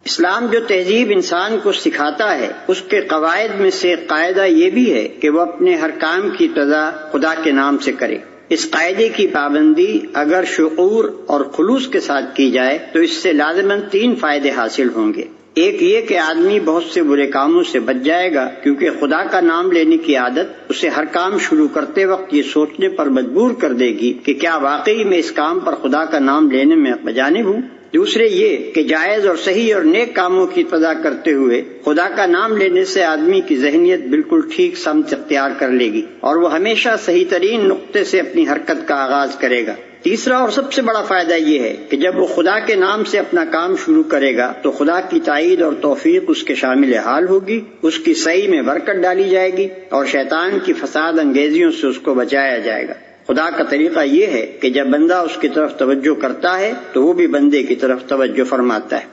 इस्लाम जो तहजीब इंसान को सिखाता है उसके कवायद में से कायदा ये भी है कि वो अपने हर काम की इब्तिदा खुदा के नाम से करे। इस कायदे की पाबंदी अगर शुऊर और खुलूस के साथ की जाए तो इससे लाज़िमन 3 फायदे हासिल होंगे। एक ये कि आदमी बहुत से बुरे कामों से बच जाएगा, क्योंकि खुदा का नाम लेने की आदत उसे हर काम शुरू करते वक्त ये सोचने पर मजबूर कर देगी कि क्या वाकई में इस काम पर खुदा का नाम लेने में बजानिब हूँ। दूसरे ये कि जायज और सही और नेक कामों की इब्तिदा करते हुए खुदा का नाम लेने से आदमी की ज़हनियत बिल्कुल ठीक समत इख्तियार कर लेगी और वो हमेशा सही तरीन नुक्ते से अपनी हरकत का आगाज करेगा। तीसरा और सबसे बड़ा फायदा ये है कि जब वो खुदा के नाम से अपना काम शुरू करेगा तो खुदा की ताईद और तौफीक उसके शामिल हाल होगी, उसकी सही में बरकत डाली जाएगी और शैतान की फसाद अंगेजियों से उसको बचाया जाएगा। खुदा का तरीका ये है कि जब बंदा उसकी तरफ तवज्जो करता है तो वो भी बंदे की तरफ तवज्जो फरमाता है।